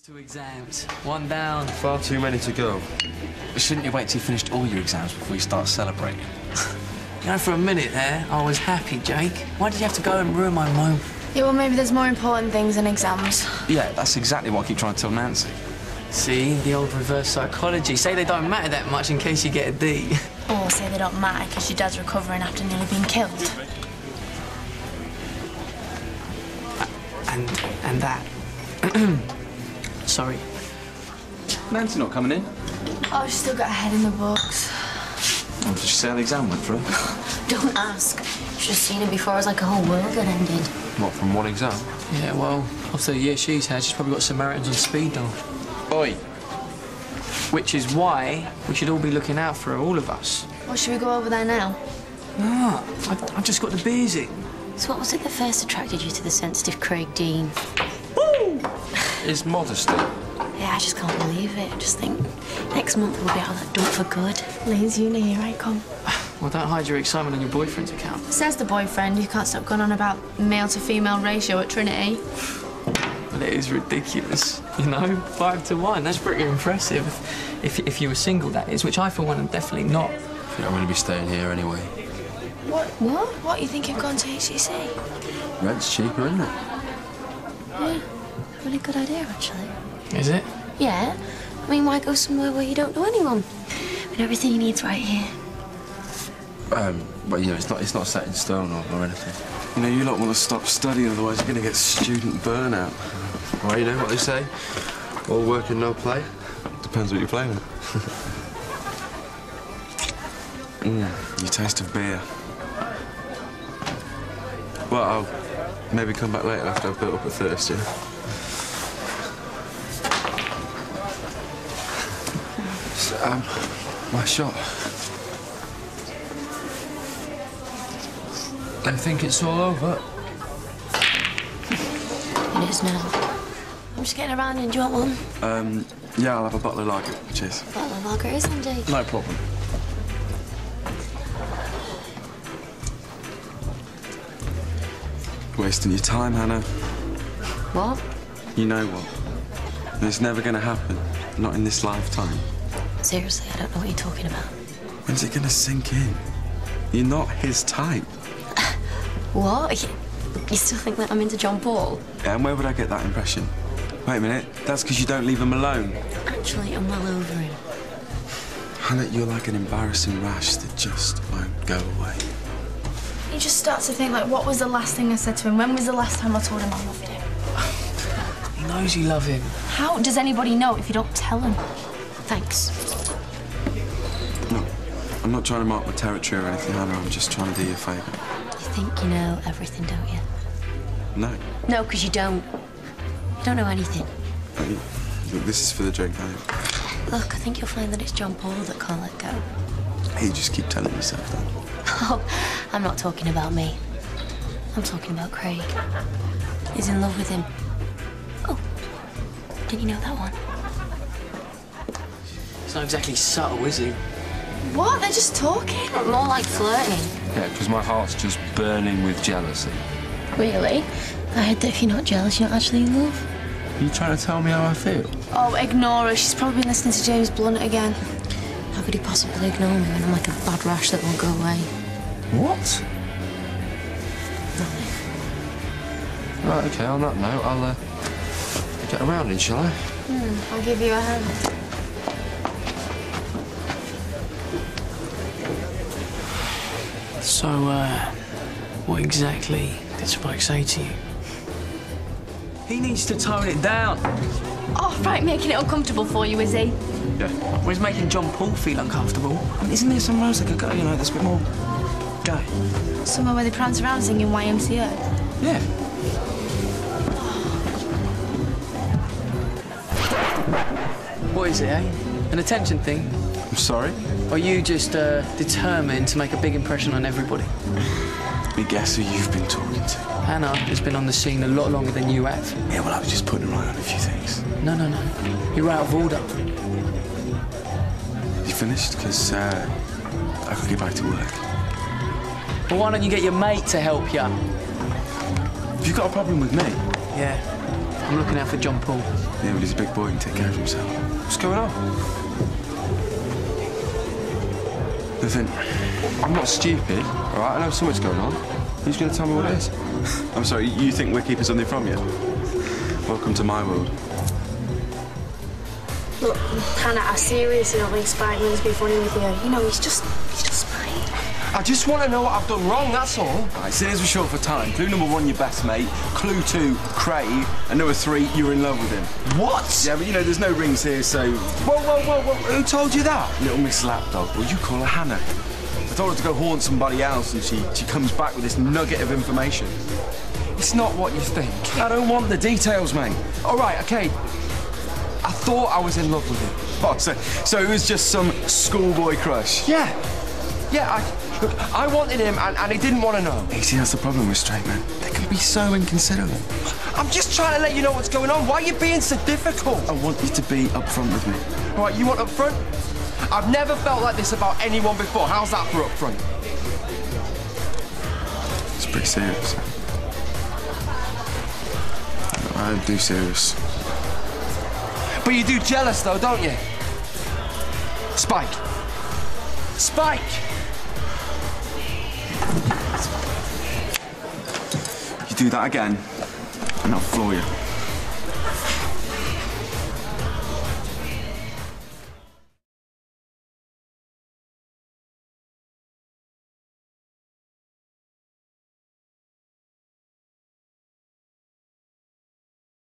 2 exams, 1 down. Far too many to go. Shouldn't you wait till you finished all your exams before you start celebrating? You know, for a minute there, I was happy, Jake. Why did you have to go and ruin my moment? Yeah, well, maybe there's more important things than exams. Yeah, that's exactly what I keep trying to tell Nancy. See, the old reverse psychology. Say they don't matter that much in case you get a D. Or say they don't matter because your dad's recovering after nearly being killed. And that. Sorry. Nancy not coming in? Oh, she's still got her head in the books. Oh, did she say how the exam went for her? Don't ask. Should have seen it before. It was like a whole world had ended. What, from one exam? Yeah, well, after the year she's had, she's probably got Samaritans on speed dial. Oi! Which is why we should all be looking out for her, all of us. Well, should we go over there now? Nah, I just got the beers in. So what was it that first attracted you to the sensitive Craig Dean? Woo! His modesty. Yeah, I just can't believe it. I just think next month we'll be out of that dump for good. Lee's uni, here I come. Well, don't hide your excitement on your boyfriend's account. Says the boyfriend who can't stop going on about male to female ratio at Trinity. But it is ridiculous, you know? 5 to 1, that's pretty impressive. If you were single, that is, which I, for one, am definitely not. I think I'm going to be staying here anyway. What? What? You think you've gone to HCC? Rent's cheaper, isn't it? Yeah, really good idea, actually. Is it? Yeah. I mean, why go somewhere where you don't know anyone? With everything you need's right here. But, you know, it's not set in stone or anything. You know, you lot want to stop studying, otherwise you're going to get student burnout. Well, you know what they say? All work and no play. Depends what you're playing with. Your taste of beer. Well, I'll maybe come back later after I've built up a thirst, yeah? So, my shot. I think it's all over. It is now. I'm just getting around in. Do you want one? Yeah, I'll have a bottle of lager. Cheers. Bottle of lager is indeed. No problem. Wasting your time, Hannah. What? You know what? And it's never going to happen. Not in this lifetime. Seriously, I don't know what you're talking about. When's it going to sink in? You're not his type. What? You still think that I'm into John Paul? Yeah, and where would I get that impression? Wait a minute. That's because you don't leave him alone. Actually, I'm well over him. Hannah, you're like an embarrassing rash that just won't go away. You just start to think, like, what was the last thing I said to him? When was the last time I told him I loved him? He knows you love him. How does anybody know if you don't tell him? Thanks. No, I'm not trying to mark my territory or anything, Hannah. I'm just trying to do you a favour. You think you know everything, don't you? No. No, because you don't. You don't know anything. Look, this is for the drink, Hannah. Look, I think you'll find that it's John Paul that can't let go. Hey, you just keep telling yourself that. Oh, I'm not talking about me. I'm talking about Craig. He's in love with him. Oh, didn't you know that one? It's not exactly subtle, is he? What? They're just talking. More like flirting. Yeah, because my heart's just burning with jealousy. Really? I heard that if you're not jealous, you're not actually in love. Are you trying to tell me how I feel? Oh, ignore her. She's probably been listening to James Blunt again. How could he possibly ignore me when I'm like a bad rash that won't go away? What? Nothing. Right, OK, on that note, I'll get around in, shall I? I'll give you a hand. So, what exactly did Spike say to you? He needs to tone it down. Oh, right, making it uncomfortable for you, is he? Yeah. Well, he's making John Paul feel uncomfortable. I mean, isn't there somewhere else I could go, you know, that's a bit more gay? Somewhere where they prance around singing YMCA. Yeah. What is it, eh? An attention thing? I'm sorry? Or are you just determined to make a big impression on everybody? Let me guess who you've been talking to. Hannah has been on the scene a lot longer than you have. Yeah, well, I was just putting right on a few things. No. You're out of order. You finished? Because I could get back to work. Well, why don't you get your mate to help you? Have you got a problem with me? Yeah. I'm looking out for John Paul. Yeah, but he's a big boy and take care of himself. What's going on? Nothing. I'm not stupid, all right? I know something's going on. Who's going to tell me what it is? I'm sorry, you think we're keeping something from you? Welcome to my world. Look, Hannah, I seriously don't think Spike means to be funny with you. You know, he's just Spike. I just want to know what I've done wrong, that's all. Right, Sinners were short for time. Clue number 1, your best mate. Clue 2, Craig. And number 3, you're in love with him. What? Yeah, but you know, there's no rings here, so... Whoa, whoa, whoa, whoa. Who told you that? Little Miss Lapdog. Well, you call her Hannah. I told her to go haunt somebody else, and she comes back with this nugget of information. It's not what you think. I don't want the details, mate. All right, OK. I thought I was in love with him. Oh, so it was just some schoolboy crush? Yeah. Yeah, look, I wanted him, and he didn't want to know. You see, that's the problem with straight men. They can be so inconsiderate. I'm just trying to let you know what's going on. Why are you being so difficult? I want you to be upfront with me. All right, you want up front? I've never felt like this about anyone before. How's that for up front? It's pretty serious. I do serious. But you do jealous, though, don't you? Spike. Spike! You do that again, and I'll floor you.